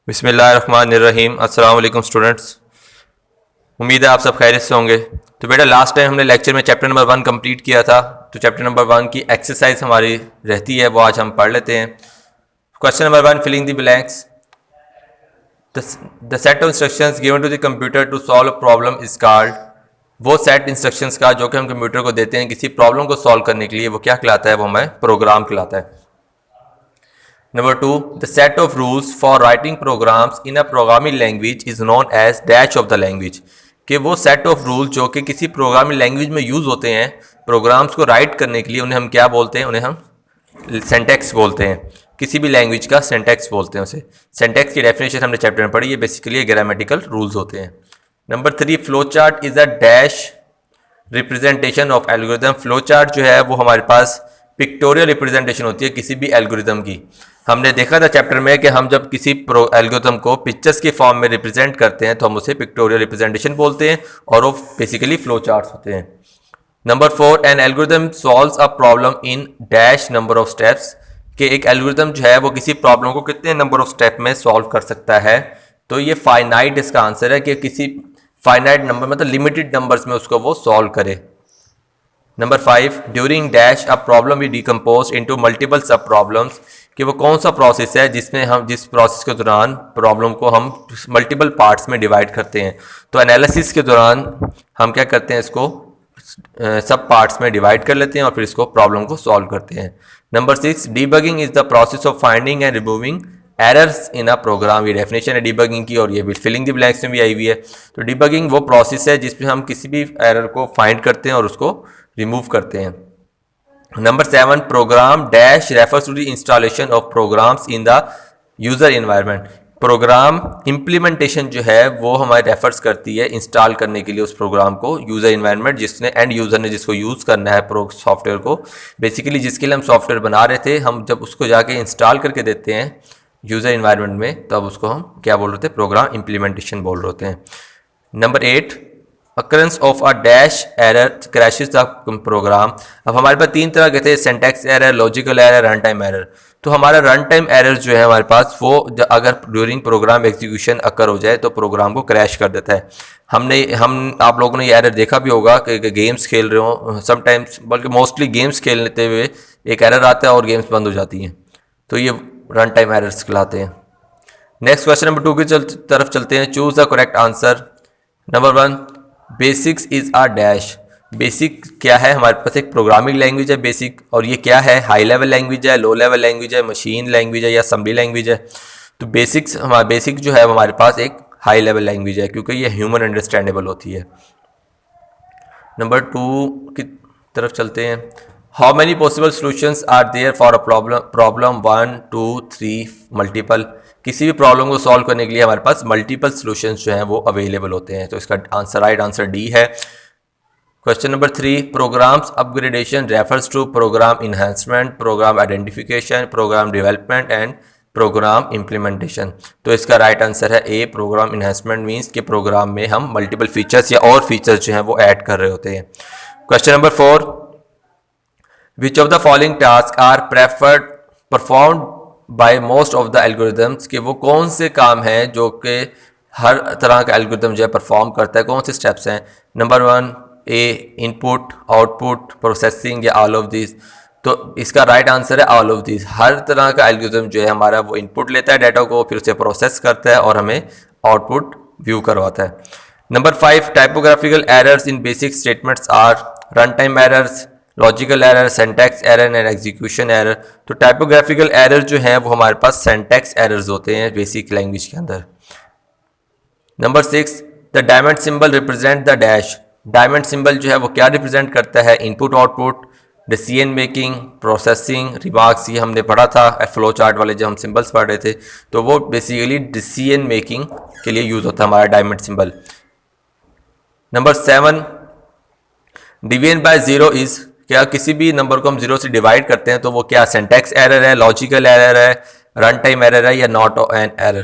बिस्मिल्लाहिर्रहमानिर्रहीम। अस्सलाम वालेकुम स्टूडेंट्स, उम्मीद है आप सब खैरियत से होंगे। तो बेटा लास्ट टाइम हमने लेक्चर में चैप्टर नंबर 1 कंप्लीट किया था, तो चैप्टर नंबर 1 की एक्सरसाइज हमारी रहती है, वो आज हम पढ़ लेते हैं। Question number 1, filling the blanks. The set of instructions given to the computer to solve a problem is called. वो सेट इंस्ट्रक्शंस का जो कि हम कंप्यूटर को देते हैं किसी प्रॉब्लम को सॉल्व करने के लिए, वो क्या कहलाता है? वो हमें प्रोग्राम कहलाता है। Number 2, the set of rules for writing programs in a programming language is known as dash of the language। कि वो सेट ऑफ रूल जो कि किसी प्रोग्रामिंग लैंग्वेज में यूज़ होते हैं प्रोग्राम्स को राइट करने के लिए, उन्हें हम क्या बोलते हैं? उन्हें हम सिंटैक्स बोलते हैं। किसी भी लैंग्वेज का सिंटैक्स बोलते हैं उसे। सिंटैक्स की डेफिनेशन हमने चैप्टर में पढ़ी है, बेसिकली ग्रामेटिकल रूल्स होते हैं। Number 3, flow chart is a dash representation of algorithm. Flow chart जो है वो हमारे पास पिक्टोरियल रिप्रेजेंटेशन होती है किसी भी एल्गोरिथम की। हमने देखा था चैप्टर में कि हम जब किसी एल्गोरिथम को पिक्चर्स के फॉर्म में रिप्रेजेंट करते हैं तो हम उसे पिक्टोरियल रिप्रेजेंटेशन बोलते हैं, और वो बेसिकली फ्लो चार्ट्स होते हैं। Number 4, an algorithm solves a problem in dash number of steps. कि एक एल्गोरिथम जो है वो किसी प्रॉब्लम को कितने नंबर ऑफ स्टेप में सॉल्व कर सकता है? तो ये फाइनाइट इसका आंसर है कि किसी फाइनाइट नंबर मतलब लिमिटेड नंबर्स में उसको वो सॉल्व करे। Number 5, during dash a problem we decompose into multiple sub problems. कि वो कौन सा प्रोसेस है जिसमें हम जिस प्रोसेस के दौरान प्रॉब्लम को हम मल्टीपल पार्ट्स में डिवाइड करते हैं। तो एनालिसिस के दौरान हम क्या करते हैं? इसको सब पार्ट्स में डिवाइड कर लेते हैं और फिर इसको प्रॉब्लम को सॉल्व करते हैं। Number 6, debugging is the process of finding and removing errors in a program. ये डेफिनेशन है डीबगिंग की, और ये भी फिलिंग द ब्लैंक्स में भी आई हुई है। तो डीबगिंग वो प्रोसेस है जिसमें हम किसी भी एरर को फाइंड करते हैं और उसको रिमूव करते हैं। Number 7, program dash refers to the installation of programs in the user environment. Program implementation जो है वो हमारे रेफर्स करती है इंस्टॉल करने के लिए उस प्रोग्राम को यूजर एनवायरनमेंट, जिसने एंड यूजर ने जिसको यूज़ करना है सॉफ्टवेयर को, बेसिकली जिसके लिए हम सॉफ्टवेयर बना रहे थे, हम जब उसको जाके इंस्टॉल करके देते हैं यूजर एनवायरनमेंट में, तब उसको हम क्या बोल रहे थे? प्रोग्राम इम्प्लीमेंटेशन बोल रहे होते हैं। Number 8, occurrence of a dash error crashes the program. अब हमारे पास 3 तरह के थे, syntax error, logical error, run time error. तो हमारा रन टाइम एरर जो है हमारे पास वो अगर ड्यूरिंग प्रोग्राम एग्जीक्यूशन अकर हो जाए तो प्रोग्राम को क्रैश कर देता है। आप लोगों ने ये एरर देखा भी होगा कि गेम्स खेल रहे हो समटाइम्स, बल्कि मोस्टली गेम्स खेलते हुए एक एरर आता है और गेम्स बंद हो जाती हैं, तो ये रन टाइम एरर्स कहलाते हैं। नेक्स्ट क्वेश्चन नंबर 2 की तरफ चलते हैं। Choose the correct answer. Number 1, basics is a dash. Basic क्या है? हमारे पास एक प्रोग्रामिंग लैंग्वेज है बेसिक, और ये क्या है? हाई लेवल लैंग्वेज है, लो लेवल लैंग्वेज है, मशीन लैंग्वेज है या असेंबली लैंग्वेज है? तो बेसिक जो है हमारे पास एक हाई लेवल लैंग्वेज है क्योंकि ये ह्यूमन अंडरस्टैंडेबल होती है। नंबर 2 की तरफ चलते हैं। How many possible solutions are there for a problem 1 2 3 multiple. किसी भी प्रॉब्लम को सॉल्व करने के लिए हमारे पास मल्टीपल सॉल्यूशंस जो हैं वो अवेलेबल होते हैं, तो इसका राइट आंसर डी है। Question number 3, programs upgradation refers to program enhancement, program identification, program development and program implementation. तो इसका राइट आंसर है ए, प्रोग्राम इन्हांसमेंट मीन्स कि प्रोग्राम में हम मल्टीपल फीचर्स या और फीचर्स जो हैं वो ऐड कर रहे होते हैं। Question number 4, which of the following task are preferred performed by most of the algorithms. कि वो कौन से काम हैं जो कि हर तरह का एल्गोरिदम जो है परफॉर्म करता है, कौन से स्टेप्स हैं? नंबर 1, ए इनपुट, आउटपुट, प्रोसेसिंग या ऑल ऑफ दिस। तो इसका राइट आंसर है ऑल ऑफ दिस। हर तरह का एल्गोरिदम जो है हमारा वो इनपुट लेता है डाटा को, फिर उसे प्रोसेस करता है और हमें आउटपुट व्यू करवाता है। Number 5, typographical errors in basic statements are run time errors, logical error, syntax error and execution error. तो टाइपोग्राफिकल एरर जो है वो हमारे पास सिंटैक्स एरर्स होते हैं बेसिक लैंग्वेज के अंदर। Number 6, the diamond symbol represent the dash. Diamond symbol जो है वो क्या रिप्रेजेंट करता है? Input output, decision making, processing, remarks. ये हमने पढ़ा था फ्लो चार्ट वाले जब हम सिंबल्स पढ़ रहे थे, तो वो बेसिकली डिसीजन मेकिंग के लिए यूज होता है हमारा diamond symbol. Number 7, division by zero is. क्या किसी भी नंबर को हम जीरो से डिवाइड करते हैं तो वो क्या? सिंटैक्स एरर है, लॉजिकल एरर है, रन टाइम एरर है या नॉट एन एरर।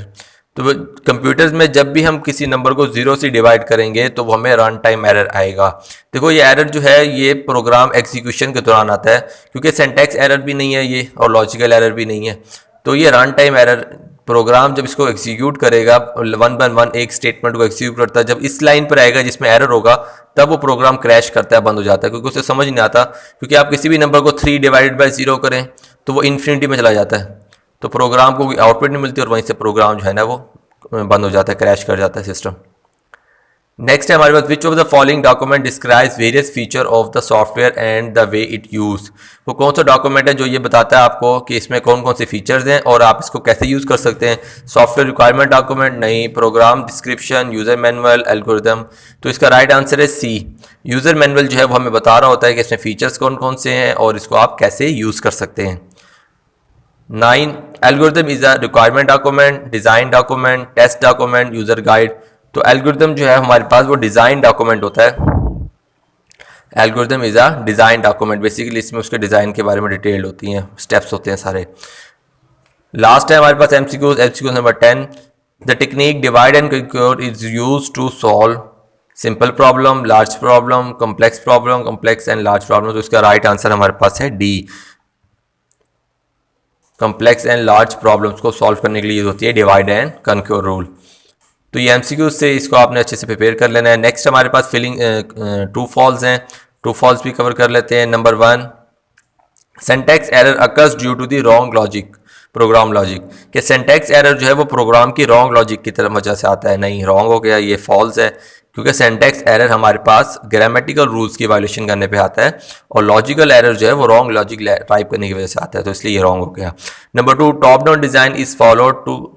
तो कंप्यूटर्स में जब भी हम किसी नंबर को जीरो से डिवाइड करेंगे तो वो हमें रन टाइम एरर आएगा। देखो ये एरर जो है ये प्रोग्राम एग्जीक्यूशन के दौरान आता है, क्योंकि सिंटैक्स एरर भी नहीं है ये और लॉजिकल एरर भी नहीं है, तो ये रन टाइम एरर प्रोग्राम जब इसको एग्जीक्यूट करेगा 1 बाय 1 एक स्टेटमेंट को एग्जीक्यूट करता है, जब इस लाइन पर आएगा जिसमें एरर होगा तब वो प्रोग्राम क्रैश करता है, बंद हो जाता है, क्योंकि उसे समझ नहीं आता। क्योंकि आप किसी भी नंबर को 3 डिवाइडेड बाई 0 करें तो वो इन्फिनिटी में चला जाता है, तो प्रोग्राम को कोई आउटपुट नहीं मिलती और वहीं से प्रोग्राम जो है ना वो बंद हो जाता है, क्रैश कर जाता है सिस्टम। नेक्स्ट है हमारे पास which of the following document describes various feature of the software and the way it use. वो कौन सा डॉक्यूमेंट है जो ये बताता है आपको कि इसमें कौन कौन से फीचर्स हैं और आप इसको कैसे यूज़ कर सकते हैं। सॉफ्टवेयर रिक्वायरमेंट डॉक्यूमेंट नहीं, program description, user manual, algorithm. तो इसका राइट आंसर है सी, यूज़र मैनुअल जो है वो हमें बता रहा होता है कि इसमें फीचर्स कौन कौन से हैं और इसको आप कैसे यूज़ कर सकते हैं। 9, algorithm is a requirement document, design document, test document, user guide. तो एल्गोरिदम जो है हमारे पास वो डिज़ाइन डॉक्यूमेंट होता है। Algorithm is a design document, basically इसमें उसके डिज़ाइन के बारे में डिटेल होती हैं, स्टेप्स होते हैं सारे। लास्ट है हमारे पास MCQs number 10, the technique divide and conquer is use to solve simple problem, large problem, complex and large problem. तो इसका राइट आंसर हमारे पास है D, complex and large problems को सॉल्व करने के लिए यूज होती है डिवाइड एंड कंक्योर रूल। तो ये एमसीक्यूज से इसको आपने अच्छे से प्रिपेयर कर लेना है। नेक्स्ट हमारे पास फिलिंग ट्रू फॉल्स हैं, ट्रू फॉल्स भी कवर कर लेते हैं। Number 1, syntax error occurs due to the wrong logic, program logic. कि सिंटैक्स एरर जो है वो प्रोग्राम की रॉन्ग लॉजिक की तरफ वजह से आता है, नहीं रॉन्ग हो गया, ये फॉल्स है, क्योंकि सिंटैक्स एरर हमारे पास ग्रामेटिकल रूल्स की वायलेशन करने पे आता है और लॉजिकल एरर जो है वो रॉन्ग लॉजिक टाइप करने की वजह से आता है, तो इसलिए ये रॉन्ग हो गया। Number 2, top down design is followed to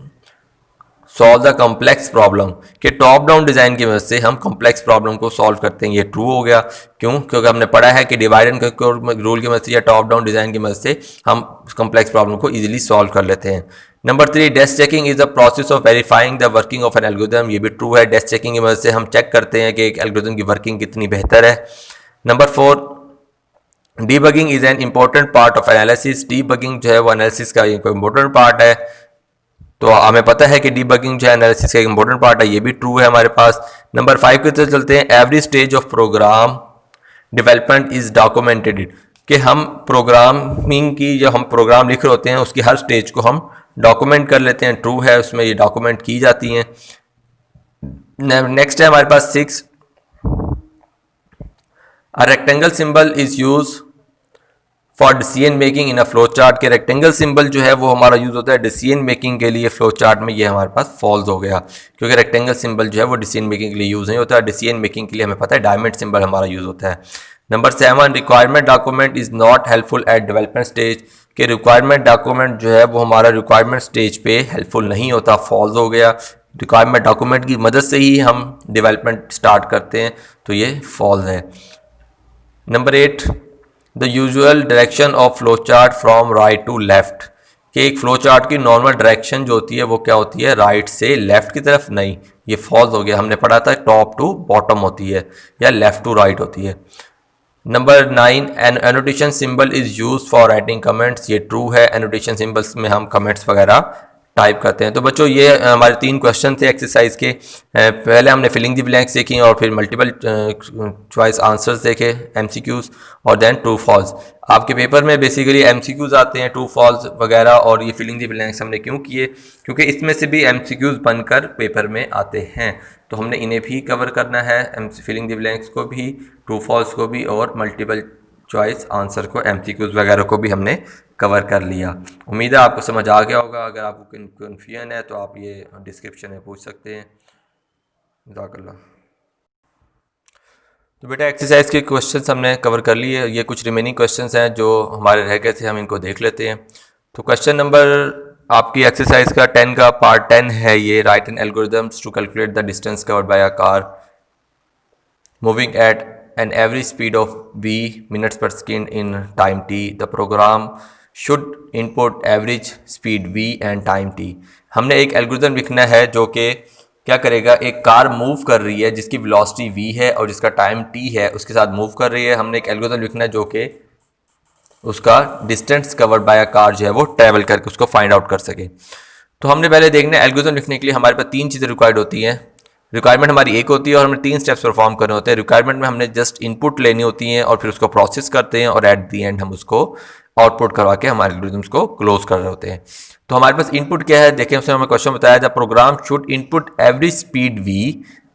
solve the complex problem. कि टॉप डाउन डिज़ाइन की मदद से हम कॉम्प्लेक्स प्रॉब्लम को सॉल्व करते हैं, ये ट्रू हो गया। क्यों? क्योंकि हमने पढ़ा है कि डिवाइड एंड कंक्योर रूल की मदद से या टॉप डाउन डिज़ाइन की मदद से हम कॉम्प्लेक्स प्रॉब्लम को इजीली सॉल्व कर लेते हैं। Number 3, desk checking is the process of verifying the working of an algorithm. ये भी ट्रू है, डेस्क चेकिंग की मदद से हम चेक करते हैं कि एक एल्गोरिथम की वर्किंग कितनी बेहतर है। Number 4, debugging is an important part of analysis. Debugging जो है वो एनालिसिस का एक इंपॉर्टेंट पार्ट है, तो हमें पता है कि डीबगिंग जो है एनालिसिस का एक इंपॉर्टेंट पार्ट है, ये भी ट्रू है हमारे पास। नंबर 5 की तरफ चलते हैं, every stage of program development is documented. कि हम प्रोग्रामिंग की, जब हम प्रोग्राम लिख रहे होते हैं उसकी हर स्टेज को हम डॉक्यूमेंट कर लेते हैं, ट्रू है, उसमें ये डॉक्यूमेंट की जाती हैं। नेक्स्ट है हमारे पास 6, a rectangle symbol is use for decision making in a flow chart. के रेक्टेंगल सिंबल जो है वो हमारा यूज होता है डिसीजन मेकिंग के लिए फ्लो चार्ट में, ये हमारे पास फॉल्स हो गया, क्योंकि रेक्टेंगल सिंबल जो है वो डिसीजन मेकिंग के लिए यूज नहीं होता है। डिसीजन मेकिंग के लिए हमें पता है डायमंड सिंबल हमारा यूज होता है। Number 7, requirement document is not helpful eight development stage. के रिक्वायरमेंट डॉक्यूमेंट जो है वो हमारा रिक्वायरमेंट स्टेज पे हेल्पफुल नहीं होता, फॉल्स हो गया। रिक्वायरमेंट डॉक्यूमेंट की मदद से ही हम डेवलपमेंट स्टार्ट करते हैं, तो ये फॉल्स है। Number 8, the usual direction of flow chart from right to left. कि एक फ्लो चार्ट की नॉर्मल डायरेक्शन जो होती है वो क्या होती है, राइट से लेफ्ट की तरफ, नहीं, ये फॉल्स हो गया। हमने पढ़ा था टॉप टू बॉटम होती है या लेफ्ट टू राइट होती है। Number 9, an annotation symbol is use for writing comments. ये ट्रू है, एनोटेशन सिंबल्स में हम कमेंट्स वगैरह टाइप करते हैं। तो बच्चों ये हमारे 3 क्वेश्चन थे एक्सरसाइज के। पहले हमने फिलिंग द ब्लैंक्स देखी और फिर मल्टीपल चॉइस आंसर्स देखे, एमसीक्यूज, और देन ट्रू फॉल्स। आपके पेपर में बेसिकली एमसीक्यूज आते हैं, ट्रू फॉल्स वगैरह, और ये फिलिंग द ब्लैंक्स हमने क्यों किए, क्योंकि इसमें से भी एमसीक्यूज बनकर पेपर में आते हैं, तो हमने इन्हें भी कवर करना है, फिलिंग द ब्लैंक्स को भी, ट्रू फॉल्स को भी, और मल्टीपल चॉइस आंसर को, एमसीक्यूज वगैरह को भी हमने कवर कर लिया। उम्मीद है आपको समझ आ गया होगा। अगर आपको कन्फ्यूजन है तो आप ये डिस्क्रिप्शन में पूछ सकते हैं। जज़ाकल्लाह। तो बेटा एक्सरसाइज के क्वेश्चंस हमने कवर कर लिए, ये कुछ रिमेनिंग क्वेश्चंस हैं जो हमारे रह गए थे, हम इनको देख लेते हैं। तो क्वेश्चन नंबर आपकी एक्सरसाइज का 10 का पार्ट 10 है ये, write an algorithms to calculate the distance covered by a car moving at an average speed of v minutes per second in time t. The program should input average speed v and time t. हमने एक algorithm लिखना है जो कि क्या करेगा, एक car move कर रही है जिसकी वेलोसिटी v है और जिसका टाइम t है, उसके साथ मूव कर रही है। हमने एक एल्गोरिथम लिखना है जो कि उसका distance covered by a car जो है वो ट्रैवल करके उसको फाइंड आउट कर सके। तो हमने पहले देखना है एल्गोरिथम लिखने के लिए हमारे पास 3 चीज़ें रिक्वायर्ड होती हैं। रिक्वायरमेंट हमारी एक होती है और हमें 3 स्टेप्स परफॉर्म करने होते हैं। रिक्वायरमेंट में हमने जस्ट इनपुट लेनी होती है और फिर उसको प्रोसेस करते हैं और एट दी एंड हम उसको आउटपुट करवा के हमारे एल्गोरिथम्स को क्लोज कर रहे होते हैं। तो हमारे पास इनपुट क्या है देखें, उसने हमें क्वेश्चन बताया the programme should input average speed v,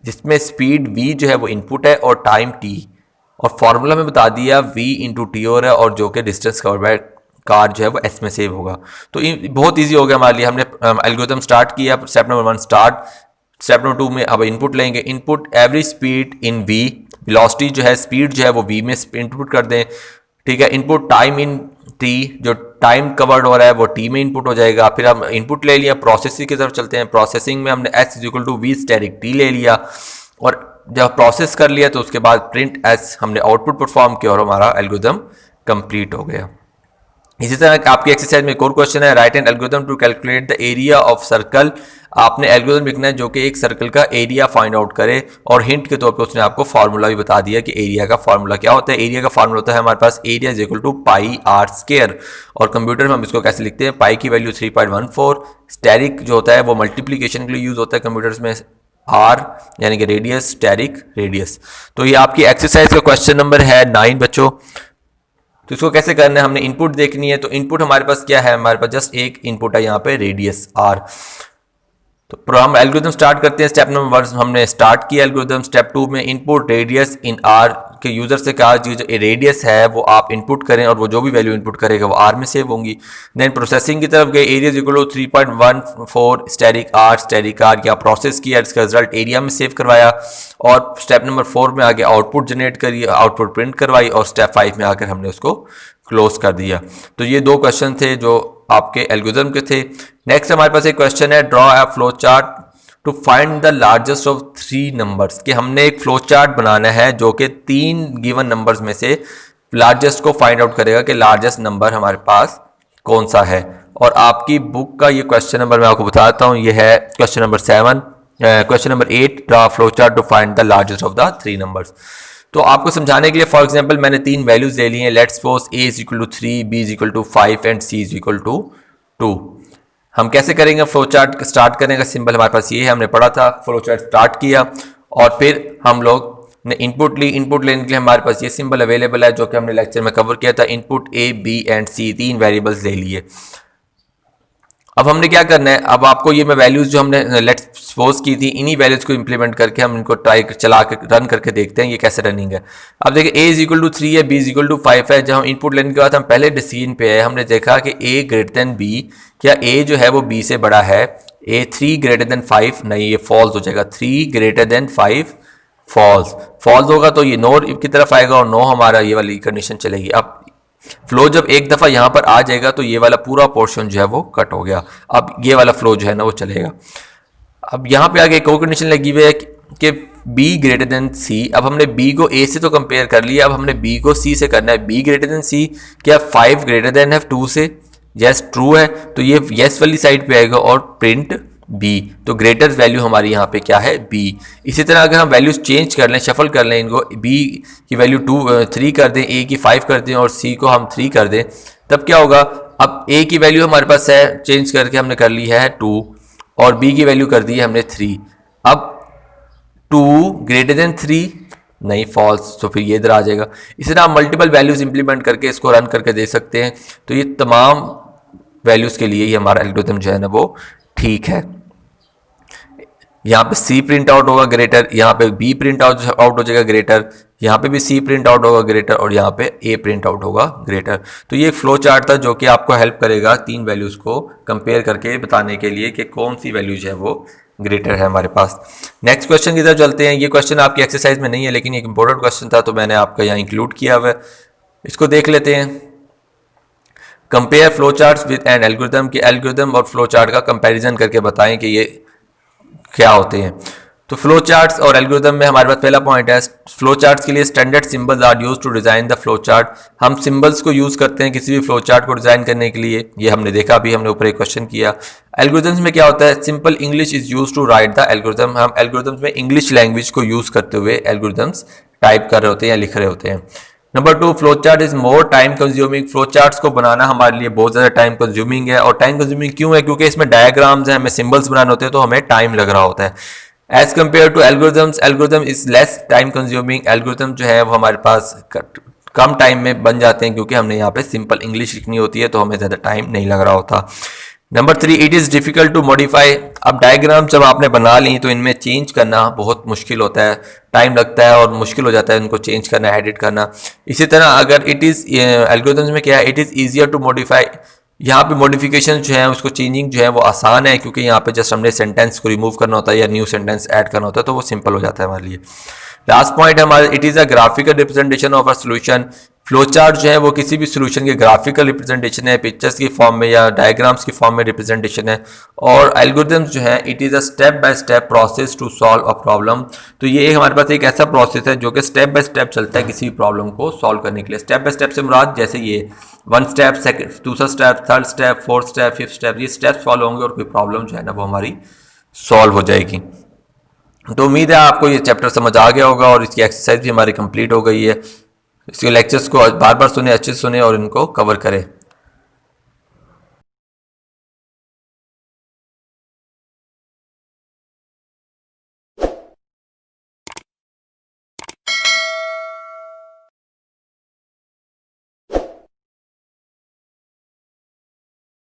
जिसमें स्पीड v जो है वो इनपुट है और टाइम t, और फॉर्मूला में बता दिया v इंटू टी है, और जो कि डिस्टेंस कवर बाय कार जो है वो s में सेव होगा। तो बहुत ईजी हो गया हमारे लिए। हमने एल्गोरिथम स्टार्ट किया, step number 1 start, step number 2 में अब इनपुट लेंगे, input average speed in v, velocity जो है स्पीड जो है वो v में इनपुट कर दें, ठीक है। इनपुट टाइम इन t, जो टाइम कवर्ड हो रहा है वो t में इनपुट हो जाएगा। फिर हम इनपुट ले लिया, प्रोसेसिंग की तरफ चलते हैं। प्रोसेसिंग में हमने s equal to v static t ले लिया, और जब प्रोसेस कर लिया तो उसके बाद प्रिंट s हमने आउटपुट परफॉर्म किया और हमारा एल्गोरिथम कंप्लीट हो गया। इसी तरह आपकी एक्सरसाइज में एक और क्वेश्चन है, write an algorithm to calculate the area of circle. आपने एल्गोरिथम लिखना है जो कि एक सर्कल का एरिया फाइंड आउट करे, और हिंट के तौर पे उसने आपको फार्मूला भी बता दिया कि एरिया का फार्मूला क्या होता है। एरिया का फार्मूला होता है हमारे पास area is equal to pi r square, और कंप्यूटर में हम इसको कैसे लिखते हैं, पाई की वैल्यू 3.14, स्टेरिक जो होता है वो मल्टीप्लीकेशन के लिए यूज होता है कंप्यूटर्स में, आर यानी कि रेडियस, स्टेरिक रेडियस। तो ये आपकी एक्सरसाइज का क्वेश्चन नंबर है 9 बच्चों। तो इसको कैसे करना है, हमने इनपुट देखनी है। तो इनपुट हमारे पास क्या है, हमारे पास जस्ट एक इनपुट है यहाँ पे, रेडियस आर। तो हम एल्गोरिथम स्टार्ट करते हैं। स्टेप नंबर 1 हमने स्टार्ट किया एल्गोरिथम। स्टेप 2 में इनपुट रेडियस इन आर के यूजर से कहा जो रेडियस है वो आप इनपुट करें, और वो जो भी वैल्यू इनपुट करेगा वो आर में सेव होंगी। देन प्रोसेसिंग की तरफ गए, area equal to 3.14 static R या प्रोसेस किया, इसका रिजल्ट एरिया में सेव करवाया, और स्टेप नंबर 4 में आगे आउटपुट जनरेट करी, आउटपुट प्रिंट करवाई, और स्टेप 5 में आकर हमने उसको क्लोज कर दिया। तो ये 2 क्वेश्चन थे जो आपके एल्गोरिथम के थे। नेक्स्ट हमारे पास एक क्वेश्चन है, draw a flow chart to find the largest of 3 numbers, कि हमने एक फ्लो चार्ट बनाना है जो कि 3 गिवन नंबर्स में से लार्जेस्ट को फाइंड आउट करेगा कि लार्जेस्ट नंबर हमारे पास कौन सा है। और आपकी बुक का ये क्वेश्चन नंबर मैं आपको बताता हूँ, ये है question number 7, question number 8, draw flow chart to find the largest of the 3 numbers. तो आपको समझाने के लिए फॉर एग्जांपल मैंने 3 वैल्यूज ले ली हैं, let's suppose a is equal to 3, b is equal to 5 and c is equal to 2। हम कैसे करेंगे फ्लो चार्ट स्टार्ट करने का सिंबल हमारे पास ये है, हमने पढ़ा था। फ्लो चार्ट स्टार्ट किया और फिर हम लोग ने इनपुट ली, इनपुट लेने के लिए हमारे पास ये सिंबल अवेलेबल है जो कि हमने लेक्चर में कवर किया था। Input a, b and c, 3 variables ले लिए। अब हमने क्या करना है, अब आपको ये मैं वैल्यूज जो हमने लेट्स सपोज की थी, इन्हीं वैल्यूज को इंप्लीमेंट करके हम इनको ट्राई चला के रन करके देखते हैं ये कैसे रनिंग है। अब देखिए a इज इक्वल टू 3 है, b इज इक्वल टू 5 है। जब हम इनपुट लेने के बाद हम पहले डिसीजन पे है, हमने देखा कि a ग्रेटर देन b, क्या a जो है वो b से बड़ा है, a 3 ग्रेटर देन 5 नहीं, ये फॉल्स हो जाएगा। 3 ग्रेटर देन 5 फॉल्स होगा तो ये नो की तरफ आएगा और नो हमारा ये वाली कंडीशन चलेगी। अब फ्लो जब एक दफा यहां पर आ जाएगा तो ये वाला पूरा पोर्शन जो है वो कट हो गया, अब ये वाला फ्लो जो है ना वो चलेगा। अब यहां पे आगे एक और कंडीशन लगी हुई है कि b ग्रेटर देन c। अब हमने b को a से तो कंपेयर कर लिया, अब हमने b को c से करना है। b ग्रेटर देन c, क्या 5 ग्रेटर देन है 2 से? यस ट्रू है, तो ये यस वाली साइड पे आएगा और प्रिंट b, तो ग्रेटर वैल्यू हमारी यहाँ पे क्या है b। इसी तरह अगर हम वैल्यूज चेंज कर लें, शफल कर लें इनको, b की वैल्यू 3 कर दें, a की 5 कर दें और c को हम 3 कर दें, तब क्या होगा, अब a की वैल्यू हमारे पास है, चेंज करके हमने कर ली है 2 और b की वैल्यू कर दी है हमने 3। अब 2 ग्रेटर देन 3 नहीं, फॉल्स, तो फिर ये इधर आ जाएगा। इसी तरह आप मल्टीपल वैल्यूज इंप्लीमेंट करके इसको रन करके दे सकते हैं। तो ये तमाम वैल्यूज के लिए ये हमारा एल्गोरिथम जो है ना वो ठीक है। यहाँ पे C प्रिंट आउट होगा ग्रेटर, यहाँ पे B प्रिंट आउट हो जाएगा ग्रेटर, यहाँ पे भी C प्रिंट आउट होगा ग्रेटर और यहाँ पे A प्रिंट आउट होगा ग्रेटर। तो ये एक फ्लो चार्ट था जो कि आपको हेल्प करेगा 3 वैल्यूज को कंपेयर करके बताने के लिए कि कौन सी वैल्यूज है वो ग्रेटर है हमारे पास। नेक्स्ट क्वेश्चन की तरफ चलते हैं। ये क्वेश्चन आपकी एक्सरसाइज में नहीं है लेकिन एक इंपॉर्टेंट क्वेश्चन था तो मैंने आपका यहाँ इंक्लूड किया हुआ है, इसको देख लेते हैं। Compare flow charts with an algorithm, के एल्गोरिथम और फ्लो चार्ट का कंपैरिजन करके बताएं कि ये क्या होते हैं। तो फ्लो चार्ट्स और एल्गोरिथम में हमारे पास पहला पॉइंट है, फ्लो चार्ट्स के लिए standard symbols are used to design the flow chart. हम सिंबल्स को यूज करते हैं किसी भी फ्लो चार्ट को डिजाइन करने के लिए, ये हमने देखा अभी, हमने ऊपर एक क्वेश्चन किया। एल्गोरिथम्स में क्या होता है, simple English is use to write the algorithm. हम एल्गोरिथम्स में इंग्लिश लैंग्वेज को यूज करते हुए एल्गोरिथम्स टाइप कर रहे होते हैं या लिख रहे होते हैं। Number 2, flow chart is more time consuming. Flow charts को बनाना हमारे लिए बहुत ज्यादा टाइम कंज्यूमिंग है। और टाइम कंज्यूमिंग क्यों है, क्योंकि इसमें डायग्राम्स हैं, हमें सिंबल्स बनाने होते हैं तो हमें टाइम लग रहा होता है। As compare to algorithms, algorithm is less time consuming. Algorithm जो है वो हमारे पास कम टाइम में बन जाते हैं क्योंकि हमने यहाँ पे सिंपल इंग्लिश लिखनी होती है तो हमें ज्यादा टाइम नहीं लग रहा होता। Number 3, it is difficult to modify. अब डायग्राम जब आपने बना ली तो इनमें चेंज करना बहुत मुश्किल होता है, टाइम लगता है और मुश्किल हो जाता है इनको चेंज करना, एडिट करना। इसी तरह अगर इट इज़ एल्गोरिथम्स में क्या है, it is easier to modify, यहाँ पे मॉडिफिकेशन जो है उसको चेंजिंग जो है वो आसान है, क्योंकि यहाँ पे जस्ट हमने सेंटेंस को रिमूव करना होता है या न्यू सेंटेंस ऐड करना होता है, तो वो सिंपल हो जाता है हमारे लिए। लास्ट पॉइंट है हमारे, it is a graphical representation of a solution. Flow chart जो है वो किसी भी सोल्यूशन के ग्राफिकल रिप्रेजेंटेशन है, पिक्चर्स की फॉर्म में या डायग्राम्स की फॉर्म में रिप्रेजेंटेशन है। और एल्गोरिथम्स जो है it is a step by step process to solve a problem. तो ये हमारे पास एक ऐसा प्रोसेस है जो कि स्टेप बाय स्टेप चलता है किसी भी प्रॉब्लम को सॉल्व करने के लिए। स्टेप बाय स्टेप से मुराद जैसे ये 1 स्टेप, सेकंड, दूसरा step, third step, fourth step, fifth step, ये स्टेप्स फॉलो होंगे और कोई प्रॉब्लम जो है ना वो हमारी सॉल्व हो जाएगी। तो उम्मीद है आपको ये चैप्टर समझ आ गया होगा और इसकी एक्सरसाइज भी हमारी कंप्लीट हो गई है। इसके लेक्चर्स को बार बार सुने, अच्छे से सुने और इनको कवर करें।